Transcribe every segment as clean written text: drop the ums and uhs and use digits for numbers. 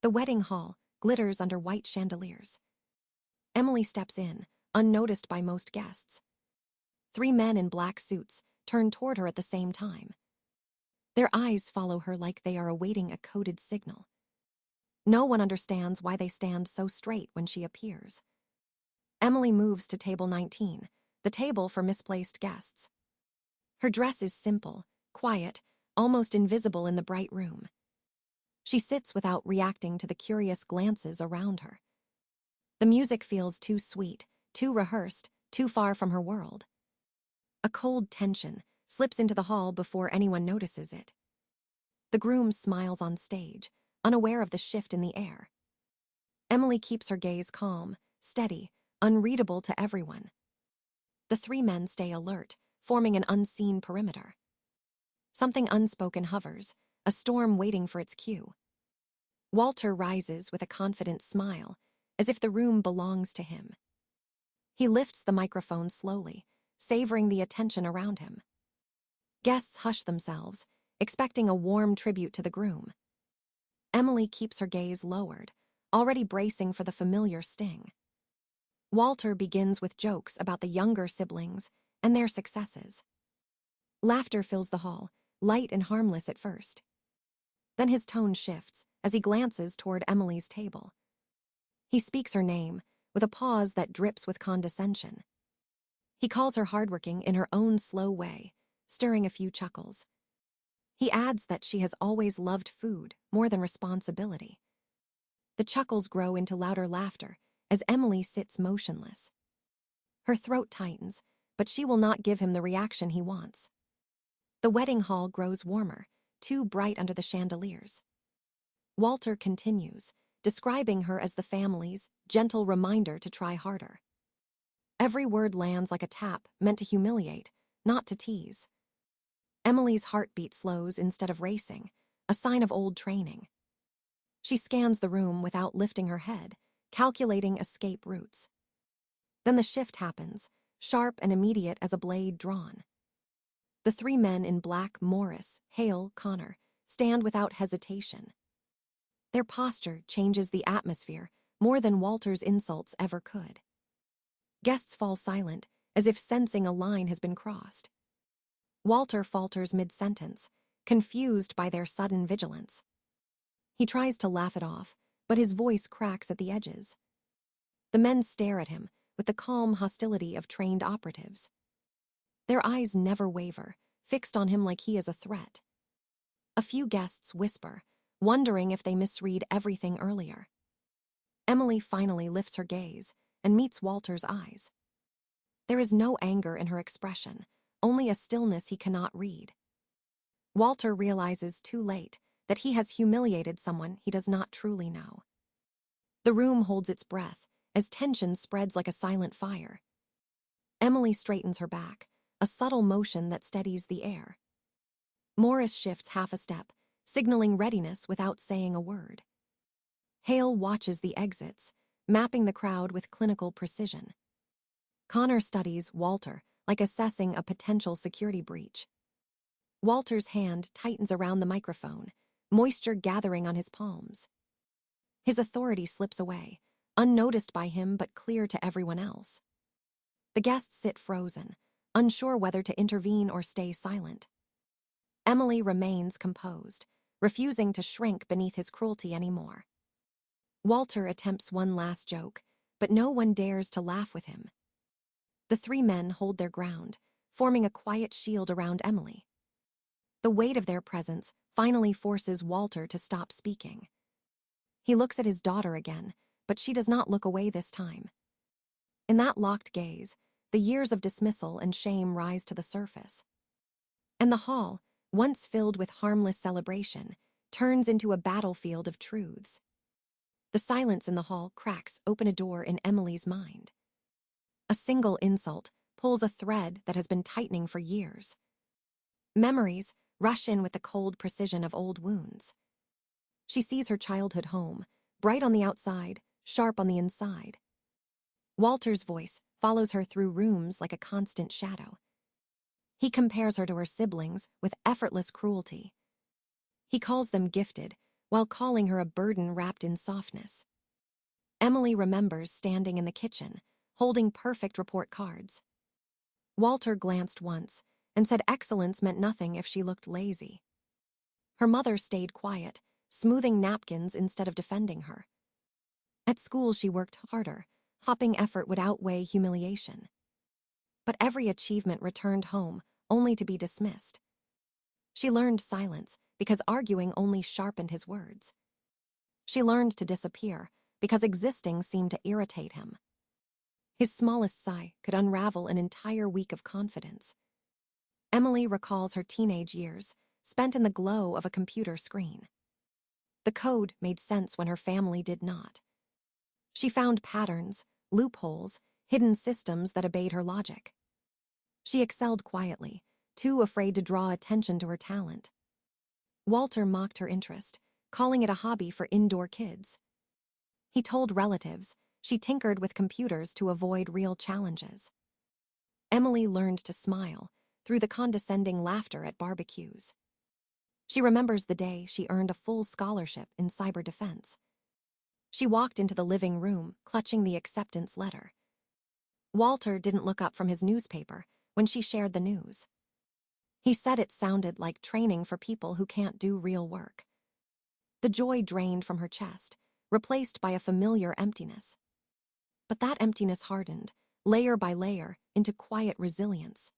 The wedding hall glitters under white chandeliers. Emily steps in, unnoticed by most guests. 3 men in black suits turn toward her at the same time. Their eyes follow her like they are awaiting a coded signal. No one understands why they stand so straight when she appears. Emily moves to table 19, the table for misplaced guests. Her dress is simple, quiet, almost invisible in the bright room. She sits without reacting to the curious glances around her. The music feels too sweet, too rehearsed, too far from her world. A cold tension slips into the hall before anyone notices it. The groom smiles on stage, unaware of the shift in the air. Emily keeps her gaze calm, steady, unreadable to everyone. The 3 men stay alert, forming an unseen perimeter. Something unspoken hovers, a storm waiting for its cue. Walter rises with a confident smile, as if the room belongs to him. He lifts the microphone slowly, savoring the attention around him. Guests hush themselves, expecting a warm tribute to the groom. Emily keeps her gaze lowered, already bracing for the familiar sting. Walter begins with jokes about the younger siblings and their successes. Laughter fills the hall, light and harmless at first. Then his tone shifts as he glances toward Emily's table. He speaks her name, with a pause that drips with condescension. He calls her hardworking in her own slow way, stirring a few chuckles. He adds that she has always loved food more than responsibility. The chuckles grow into louder laughter as Emily sits motionless. Her throat tightens, but she will not give him the reaction he wants. The wedding hall grows warmer, too bright under the chandeliers. Walter continues, describing her as the family's gentle reminder to try harder. Every word lands like a tap meant to humiliate, not to tease. Emily's heartbeat slows instead of racing, a sign of old training. She scans the room without lifting her head, calculating escape routes. Then the shift happens, sharp and immediate as a blade drawn. The 3 men in black, Morris, Hale, Connor, stand without hesitation. Their posture changes the atmosphere more than Walter's insults ever could. Guests fall silent, as if sensing a line has been crossed. Walter falters mid-sentence, confused by their sudden vigilance. He tries to laugh it off, but his voice cracks at the edges. The men stare at him with the calm hostility of trained operatives. Their eyes never waver, fixed on him like he is a threat. A few guests whisper, wondering if they misread everything earlier. Emily finally lifts her gaze and meets Walter's eyes. There is no anger in her expression, only a stillness he cannot read. Walter realizes too late that he has humiliated someone he does not truly know. The room holds its breath as tension spreads like a silent fire. Emily straightens her back, a subtle motion that steadies the air. Morris shifts half a step, signaling readiness without saying a word. Hale watches the exits, mapping the crowd with clinical precision. Connor studies Walter like assessing a potential security breach. Walter's hand tightens around the microphone, moisture gathering on his palms. His authority slips away, unnoticed by him but clear to everyone else. The guests sit frozen, unsure whether to intervene or stay silent. Emily remains composed, refusing to shrink beneath his cruelty anymore. Walter attempts one last joke, but no one dares to laugh with him. The 3 men hold their ground, forming a quiet shield around Emily. The weight of their presence finally forces Walter to stop speaking. He looks at his daughter again, but she does not look away this time. In that locked gaze, the years of dismissal and shame rise to the surface. And the hall, once filled with harmless celebration, turns into a battlefield of truths. The silence in the hall cracks open a door in Emily's mind. A single insult pulls a thread that has been tightening for years. Memories rush in with the cold precision of old wounds. She sees her childhood home, bright on the outside, sharp on the inside. Walter's voice follows her through rooms like a constant shadow. He compares her to her siblings with effortless cruelty. He calls them gifted, while calling her a burden wrapped in softness. Emily remembers standing in the kitchen, holding perfect report cards. Walter glanced once and said excellence meant nothing if she looked lazy. Her mother stayed quiet, smoothing napkins instead of defending her. At school, she worked harder, hoping effort would outweigh humiliation. But every achievement returned home, only to be dismissed. She learned silence because arguing only sharpened his words. She learned to disappear because existing seemed to irritate him. His smallest sigh could unravel an entire week of confidence. Emily recalls her teenage years, spent in the glow of a computer screen. The code made sense when her family did not. She found patterns, loopholes, hidden systems that obeyed her logic. She excelled quietly, too afraid to draw attention to her talent. Walter mocked her interest, calling it a hobby for indoor kids. He told relatives she tinkered with computers to avoid real challenges. Emily learned to smile through the condescending laughter at barbecues. She remembers the day she earned a full scholarship in cyber defense. She walked into the living room, clutching the acceptance letter. Walter didn't look up from his newspaper when she shared the news. He said it sounded like training for people who can't do real work. The joy drained from her chest, replaced by a familiar emptiness. But that emptiness hardened, layer by layer, into quiet resilience.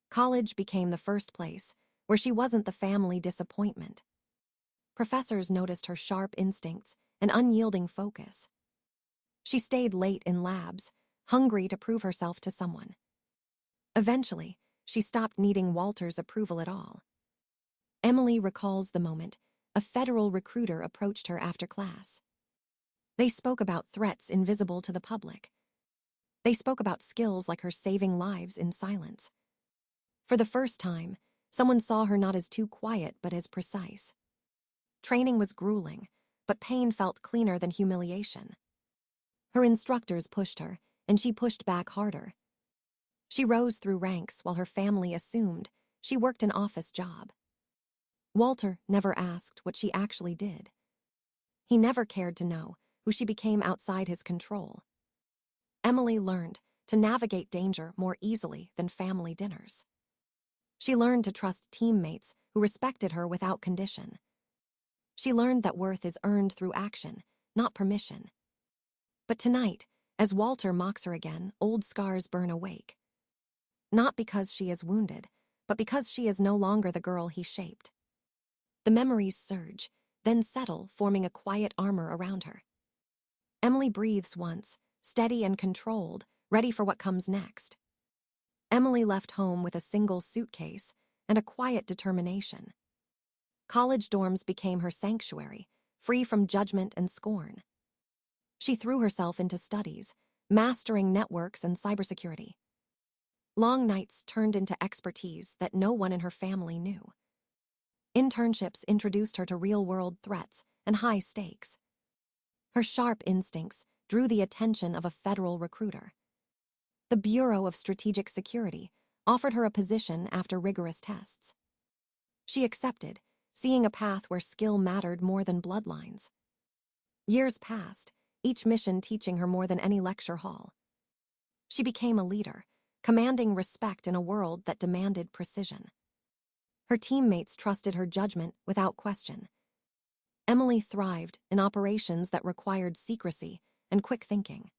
College became the first place where she wasn't the family disappointment. Professors noticed her sharp instincts and unyielding focus. She stayed late in labs, hungry to prove herself to someone. Eventually, she stopped needing Walter's approval at all. Emily recalls the moment a federal recruiter approached her after class. They spoke about threats invisible to the public. They spoke about skills like her saving lives in silence. For the first time, someone saw her not as too quiet but as precise. Training was grueling, but pain felt cleaner than humiliation. Her instructors pushed her, and she pushed back harder. She rose through ranks while her family assumed she worked an office job. Walter never asked what she actually did. He never cared to know who she became outside his control. Emily learned to navigate danger more easily than family dinners. She learned to trust teammates who respected her without condition. She learned that worth is earned through action, not permission. But tonight, as Walter mocks her again, old scars burn awake. Not because she is wounded, but because she is no longer the girl he shaped. The memories surge, then settle, forming a quiet armor around her. Emily breathes once, steady and controlled, ready for what comes next. Emily left home with a single suitcase and a quiet determination. College dorms became her sanctuary, free from judgment and scorn. She threw herself into studies, mastering networks and cybersecurity. Long nights turned into expertise that no one in her family knew. Internships introduced her to real-world threats and high stakes. Her sharp instincts drew the attention of a federal recruiter. The Bureau of Strategic Security offered her a position after rigorous tests. She accepted, seeing a path where skill mattered more than bloodlines. Years passed, each mission teaching her more than any lecture hall. She became a leader, commanding respect in a world that demanded precision. Her teammates trusted her judgment without question. Emily thrived in operations that required secrecy and quick thinking.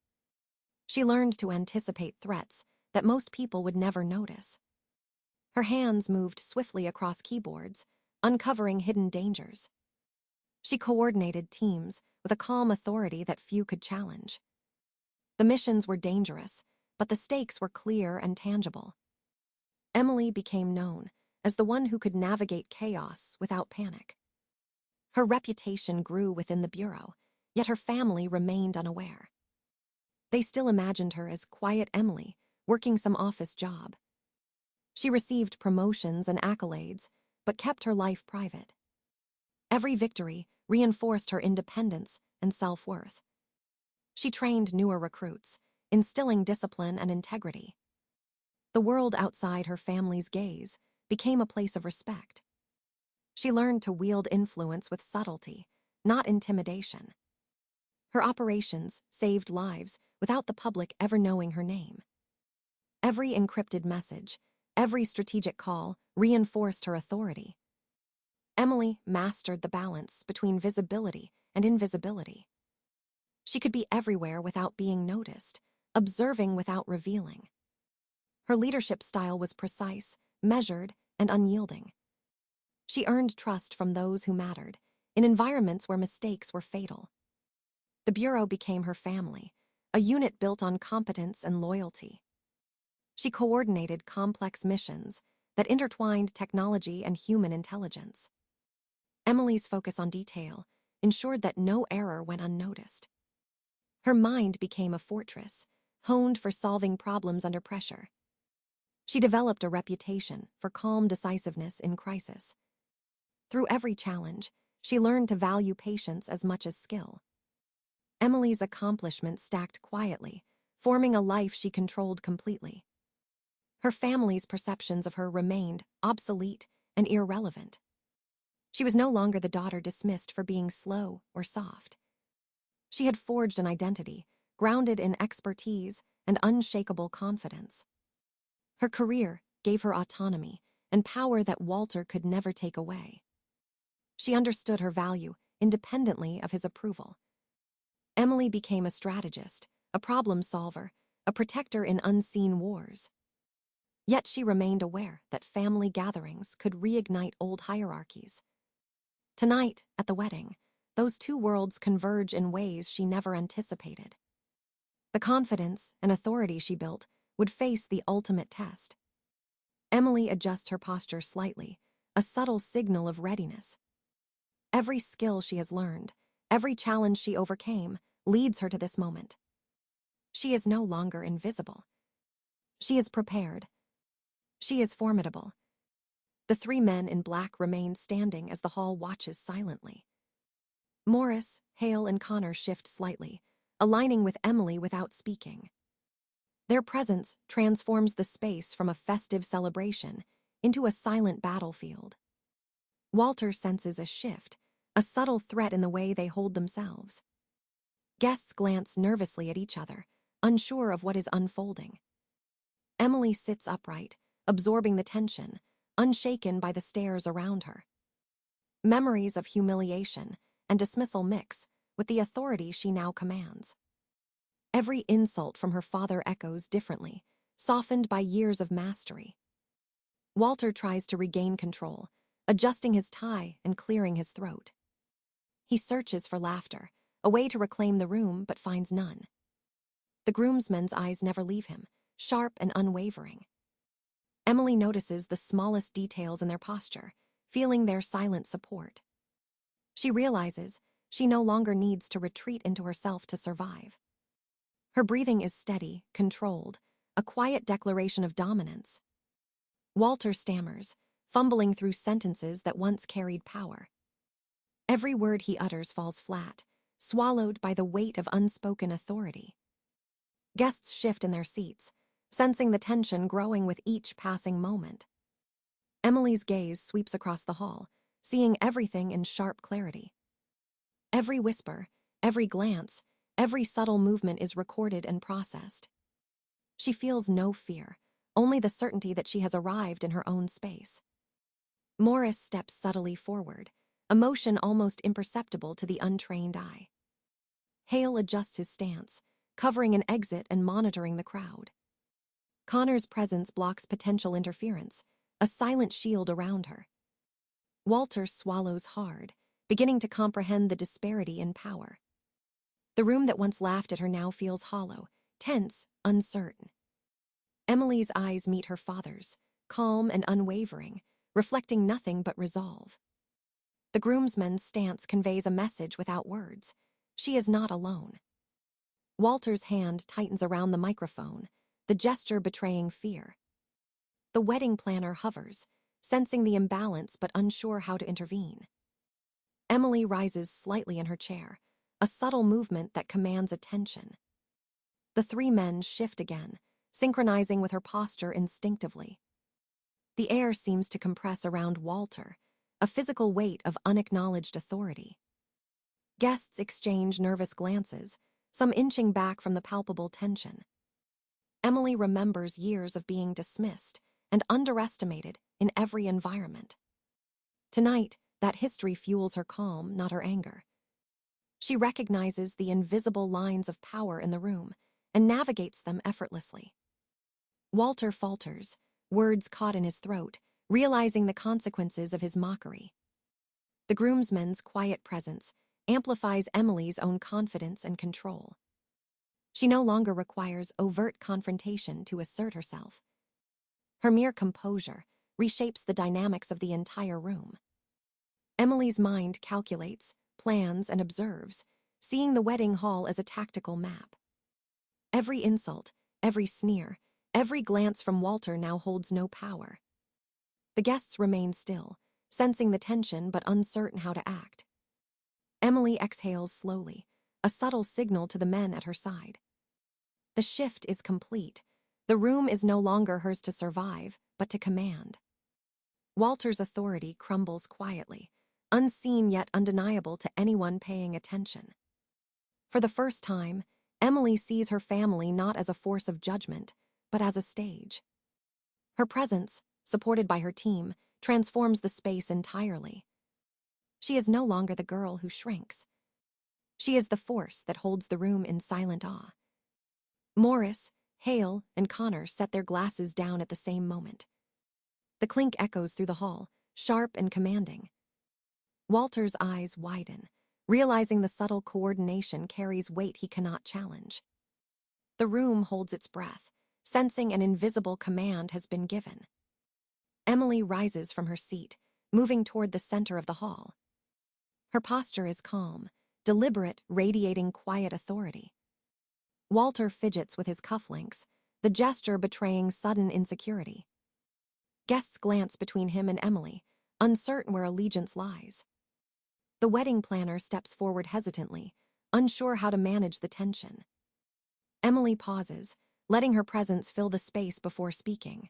She learned to anticipate threats that most people would never notice. Her hands moved swiftly across keyboards, uncovering hidden dangers. She coordinated teams with a calm authority that few could challenge. The missions were dangerous, but the stakes were clear and tangible. Emily became known as the one who could navigate chaos without panic. Her reputation grew within the Bureau, yet her family remained unaware. They still imagined her as quiet Emily, working some office job. She received promotions and accolades, but kept her life private. Every victory reinforced her independence and self-worth. She trained newer recruits, instilling discipline and integrity. The world outside her family's gaze became a place of respect. She learned to wield influence with subtlety, not intimidation. Her operations saved lives without the public ever knowing her name. Every encrypted message, every strategic call reinforced her authority. Emily mastered the balance between visibility and invisibility. She could be everywhere without being noticed, observing without revealing. Her leadership style was precise, measured, and unyielding. She earned trust from those who mattered, in environments where mistakes were fatal. The Bureau became her family, a unit built on competence and loyalty. She coordinated complex missions that intertwined technology and human intelligence. Emily's focus on detail ensured that no error went unnoticed. Her mind became a fortress, honed for solving problems under pressure. She developed a reputation for calm decisiveness in crisis. Through every challenge, she learned to value patience as much as skill. Emily's accomplishments stacked quietly, forming a life she controlled completely. Her family's perceptions of her remained obsolete and irrelevant. She was no longer the daughter dismissed for being slow or soft. She had forged an identity, grounded in expertise and unshakable confidence. Her career gave her autonomy and power that Walter could never take away. She understood her value independently of his approval. Emily became a strategist, a problem solver, a protector in unseen wars. Yet she remained aware that family gatherings could reignite old hierarchies. Tonight, at the wedding, those two worlds converge in ways she never anticipated. The confidence and authority she built would face the ultimate test. Emily adjusts her posture slightly, a subtle signal of readiness. Every skill she has learned, every challenge she overcame, leads her to this moment. She is no longer invisible. She is prepared. She is formidable. The three men in black remain standing as the hall watches silently. Morris, Hale, and Connor shift slightly, aligning with Emily without speaking. Their presence transforms the space from a festive celebration into a silent battlefield. Walter senses a shift, a subtle threat in the way they hold themselves. Guests glance nervously at each other, unsure of what is unfolding. Emily sits upright, absorbing the tension, unshaken by the stares around her. Memories of humiliation and dismissal mix with the authority she now commands. Every insult from her father echoes differently, softened by years of mastery. Walter tries to regain control, adjusting his tie and clearing his throat. He searches for laughter, a way to reclaim the room, but finds none. The groomsmen's eyes never leave him, sharp and unwavering. Emily notices the smallest details in their posture, feeling their silent support. She realizes she no longer needs to retreat into herself to survive. Her breathing is steady, controlled, a quiet declaration of dominance. Walter stammers, fumbling through sentences that once carried power. Every word he utters falls flat, swallowed by the weight of unspoken authority. Guests shift in their seats, sensing the tension growing with each passing moment. Emily's gaze sweeps across the hall, seeing everything in sharp clarity. Every whisper, every glance, every subtle movement is recorded and processed. She feels no fear, only the certainty that she has arrived in her own space. Morris steps subtly forward, emotion almost imperceptible to the untrained eye. Hale adjusts his stance, covering an exit and monitoring the crowd. Connor's presence blocks potential interference, a silent shield around her. Walter swallows hard, beginning to comprehend the disparity in power. The room that once laughed at her now feels hollow, tense, uncertain. Emily's eyes meet her father's, calm and unwavering, reflecting nothing but resolve. The groomsman's stance conveys a message without words. She is not alone. Walter's hand tightens around the microphone, the gesture betraying fear. The wedding planner hovers, sensing the imbalance but unsure how to intervene. Emily rises slightly in her chair, a subtle movement that commands attention. The three men shift again, synchronizing with her posture instinctively. The air seems to compress around Walter, a physical weight of unacknowledged authority. Guests exchange nervous glances, some inching back from the palpable tension. Emily remembers years of being dismissed and underestimated in every environment. Tonight, that history fuels her calm, not her anger. She recognizes the invisible lines of power in the room and navigates them effortlessly. Walter falters, words caught in his throat, realizing the consequences of his mockery. The groomsmen's quiet presence amplifies Emily's own confidence and control. She no longer requires overt confrontation to assert herself. Her mere composure reshapes the dynamics of the entire room. Emily's mind calculates, plans, and observes, seeing the wedding hall as a tactical map. Every insult, every sneer, every glance from Walter now holds no power. The guests remain still, sensing the tension but uncertain how to act. Emily exhales slowly, a subtle signal to the men at her side. The shift is complete. The room is no longer hers to survive, but to command. Walter's authority crumbles quietly, unseen yet undeniable to anyone paying attention. For the first time, Emily sees her family not as a force of judgment, but as a stage. Her presence, supported by her team, transforms the space entirely. She is no longer the girl who shrinks. She is the force that holds the room in silent awe. Morris, Hale, and Connor set their glasses down at the same moment. The clink echoes through the hall, sharp and commanding. Walter's eyes widen, realizing the subtle coordination carries weight he cannot challenge. The room holds its breath, sensing an invisible command has been given. Emily rises from her seat, moving toward the center of the hall. Her posture is calm, deliberate, radiating quiet authority. Walter fidgets with his cufflinks, the gesture betraying sudden insecurity. Guests glance between him and Emily, uncertain where allegiance lies. The wedding planner steps forward hesitantly, unsure how to manage the tension. Emily pauses, letting her presence fill the space before speaking.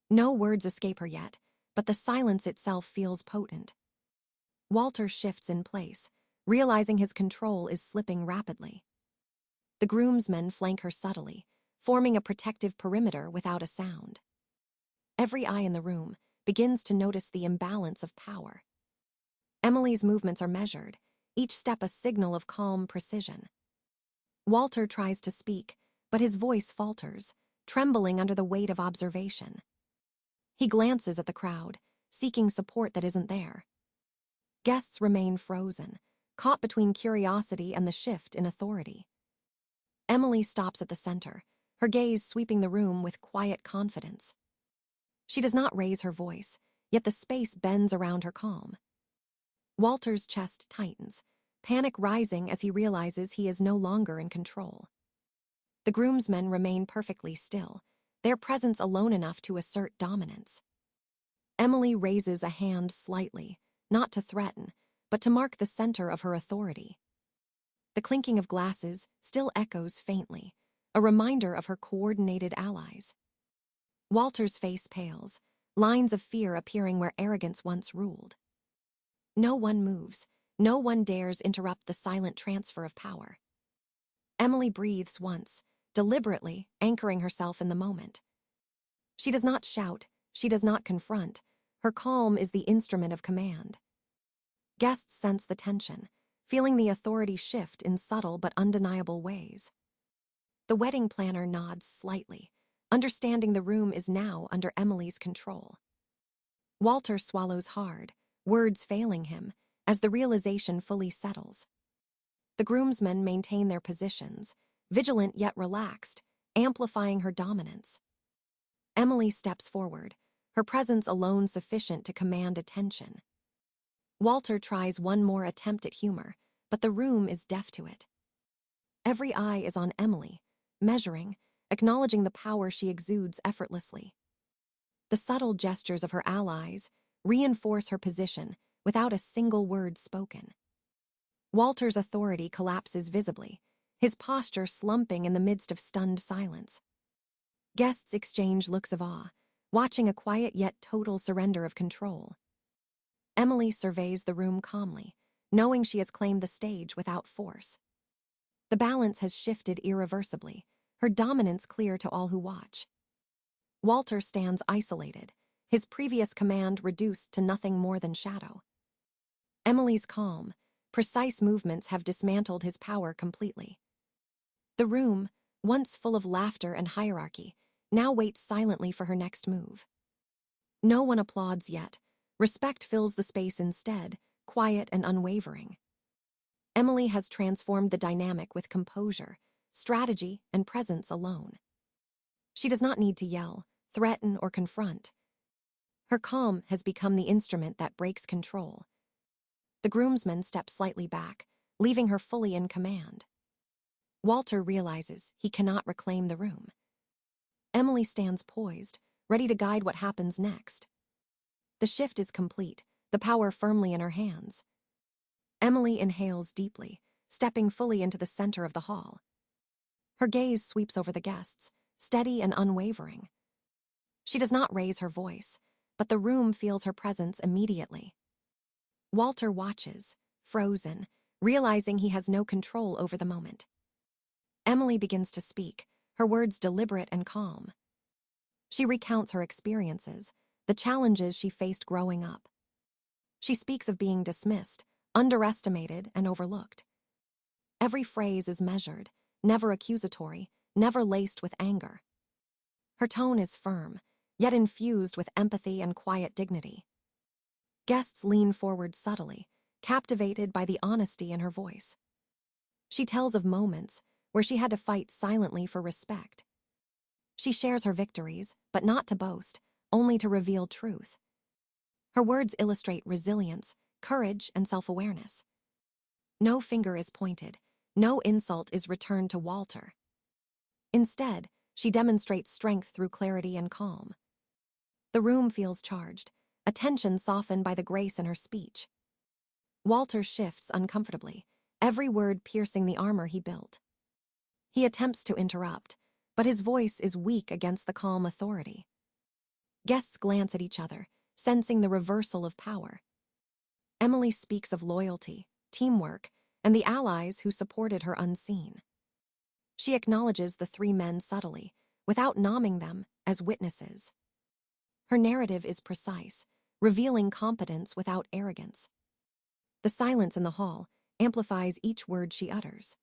No words escape her yet, but the silence itself feels potent. Walter shifts in place, realizing his control is slipping rapidly. The groomsmen flank her subtly, forming a protective perimeter without a sound. Every eye in the room begins to notice the imbalance of power. Emily's movements are measured, each step a signal of calm precision. Walter tries to speak, but his voice falters, trembling under the weight of observation. He glances at the crowd, seeking support that isn't there. Guests remain frozen, caught between curiosity and the shift in authority. Emily stops at the center, her gaze sweeping the room with quiet confidence. She does not raise her voice, yet the space bends around her calm. Walter's chest tightens, panic rising as he realizes he is no longer in control. The groomsmen remain perfectly still, their presence alone enough to assert dominance. Emily raises a hand slightly, not to threaten, but to mark the center of her authority. The clinking of glasses still echoes faintly, a reminder of her coordinated allies. Walter's face pales, lines of fear appearing where arrogance once ruled. No one moves, no one dares interrupt the silent transfer of power. Emily breathes once, deliberately anchoring herself in the moment. She does not shout, she does not confront. Her calm is the instrument of command. Guests sense the tension, feeling the authority shift in subtle but undeniable ways. The wedding planner nods slightly, understanding the room is now under Emily's control. Walter swallows hard, words failing him, as the realization fully settles. The groomsmen maintain their positions, vigilant yet relaxed, amplifying her dominance. Emily steps forward, her presence alone sufficient to command attention. Walter tries one more attempt at humor, but the room is deaf to it. Every eye is on Emily, measuring, acknowledging the power she exudes effortlessly. The subtle gestures of her allies reinforce her position without a single word spoken. Walter's authority collapses visibly, his posture slumping in the midst of stunned silence. Guests exchange looks of awe, watching a quiet yet total surrender of control. Emily surveys the room calmly, knowing she has claimed the stage without force. The balance has shifted irreversibly, her dominance clear to all who watch. Walter stands isolated, his previous command reduced to nothing more than shadow. Emily's calm, precise movements have dismantled his power completely. The room, once full of laughter and hierarchy, now waits silently for her next move. No one applauds yet. Respect fills the space instead, quiet and unwavering. Emily has transformed the dynamic with composure, strategy, and presence alone. She does not need to yell, threaten, or confront. Her calm has become the instrument that breaks control. The groomsmen step slightly back, leaving her fully in command. Walter realizes he cannot reclaim the room. Emily stands poised, ready to guide what happens next. The shift is complete, the power firmly in her hands. Emily inhales deeply, stepping fully into the center of the hall. Her gaze sweeps over the guests, steady and unwavering. She does not raise her voice, but the room feels her presence immediately. Walter watches, frozen, realizing he has no control over the moment. Emily begins to speak, her words deliberate and calm. She recounts her experiences, the challenges she faced growing up. She speaks of being dismissed, underestimated, and overlooked. Every phrase is measured, never accusatory, never laced with anger. Her tone is firm, yet infused with empathy and quiet dignity. Guests lean forward subtly, captivated by the honesty in her voice. She tells of moments where she had to fight silently for respect. She shares her victories, but not to boast, only to reveal truth. Her words illustrate resilience, courage, and self-awareness. No finger is pointed, no insult is returned to Walter. Instead, she demonstrates strength through clarity and calm. The room feels charged, attention softened by the grace in her speech. Walter shifts uncomfortably, every word piercing the armor he built. He attempts to interrupt, but his voice is weak against the calm authority. Guests glance at each other, sensing the reversal of power. Emily speaks of loyalty, teamwork, and the allies who supported her unseen. She acknowledges the three men subtly, without nomming them as witnesses. Her narrative is precise, revealing competence without arrogance. The silence in the hall amplifies each word she utters.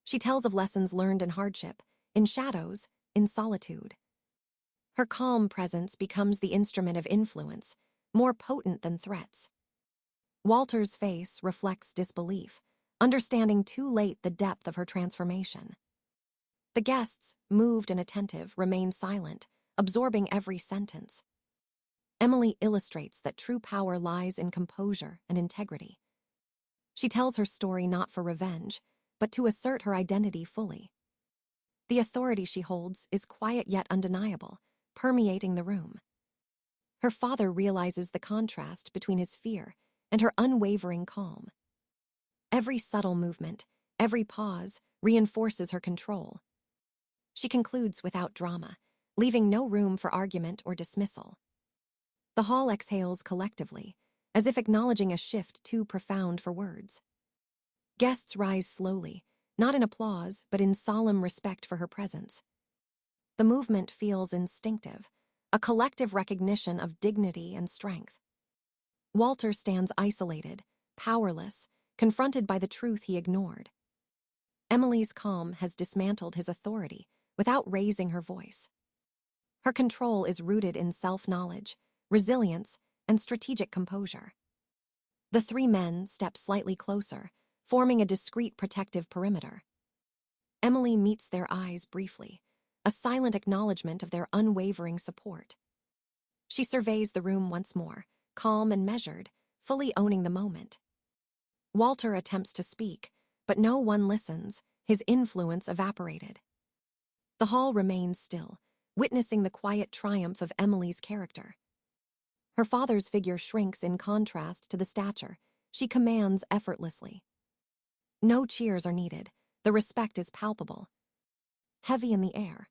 She tells of lessons learned in hardship, in shadows, in solitude. Her calm presence becomes the instrument of influence, more potent than threats. Walter's face reflects disbelief, understanding too late the depth of her transformation. The guests, moved and attentive, remain silent, absorbing every sentence. Emily illustrates that true power lies in composure and integrity. She tells her story not for revenge, but to assert her identity fully. The authority she holds is quiet yet undeniable, permeating the room. Her father realizes the contrast between his fear and her unwavering calm. Every subtle movement, every pause, reinforces her control. She concludes without drama, leaving no room for argument or dismissal. The hall exhales collectively, as if acknowledging a shift too profound for words. Guests rise slowly, not in applause, but in solemn respect for her presence. The movement feels instinctive, a collective recognition of dignity and strength. Walter stands isolated, powerless, confronted by the truth he ignored. Emily's calm has dismantled his authority without raising her voice. Her control is rooted in self-knowledge, resilience, and strategic composure. The three men step slightly closer, forming a discreet protective perimeter. Emily meets their eyes briefly, a silent acknowledgement of their unwavering support. She surveys the room once more, calm and measured, fully owning the moment. Walter attempts to speak, but no one listens, his influence evaporated. The hall remains still, witnessing the quiet triumph of Emily's character. Her father's figure shrinks in contrast to the stature she commands effortlessly. No cheers are needed, the respect is palpable. Heavy in the air.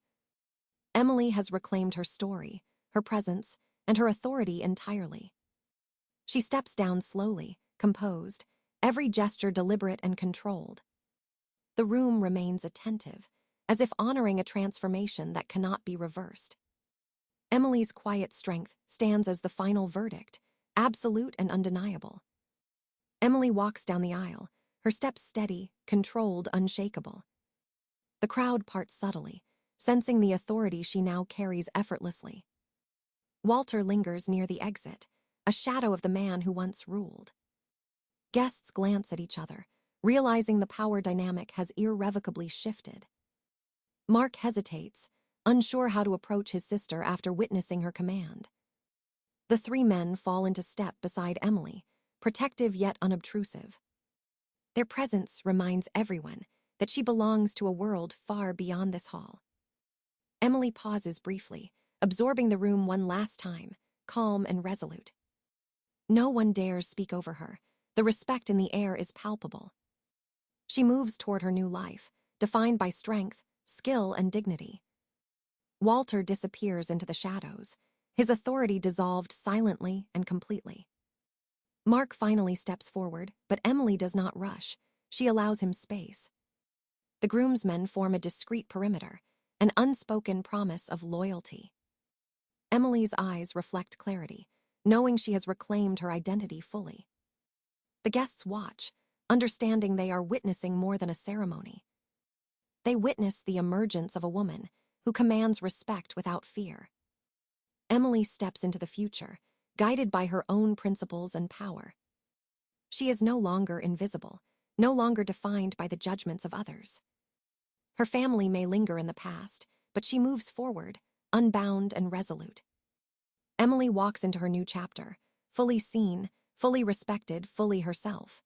Emily has reclaimed her story, her presence, and her authority entirely. She steps down slowly, composed, every gesture deliberate and controlled. The room remains attentive, as if honoring a transformation that cannot be reversed. Emily's quiet strength stands as the final verdict, absolute and undeniable. Emily walks down the aisle, her steps steady, controlled, unshakable. The crowd parts subtly, sensing the authority she now carries effortlessly. Walter lingers near the exit, a shadow of the man who once ruled. Guests glance at each other, realizing the power dynamic has irrevocably shifted. Mark hesitates, unsure how to approach his sister after witnessing her command. The three men fall into step beside Emily, protective yet unobtrusive. Their presence reminds everyone that she belongs to a world far beyond this hall. Emily pauses briefly, absorbing the room one last time, calm and resolute. No one dares speak over her. The respect in the air is palpable. She moves toward her new life, defined by strength, skill, and dignity. Walter disappears into the shadows, his authority dissolved silently and completely. Mark finally steps forward, but Emily does not rush. She allows him space. The groomsmen form a discreet perimeter, an unspoken promise of loyalty. Emily's eyes reflect clarity, knowing she has reclaimed her identity fully. The guests watch, understanding they are witnessing more than a ceremony. They witness the emergence of a woman who commands respect without fear. Emily steps into the future, guided by her own principles and power. She is no longer invisible, no longer defined by the judgments of others. Her family may linger in the past, but she moves forward, unbound and resolute. Emily walks into her new chapter, fully seen, fully respected, fully herself.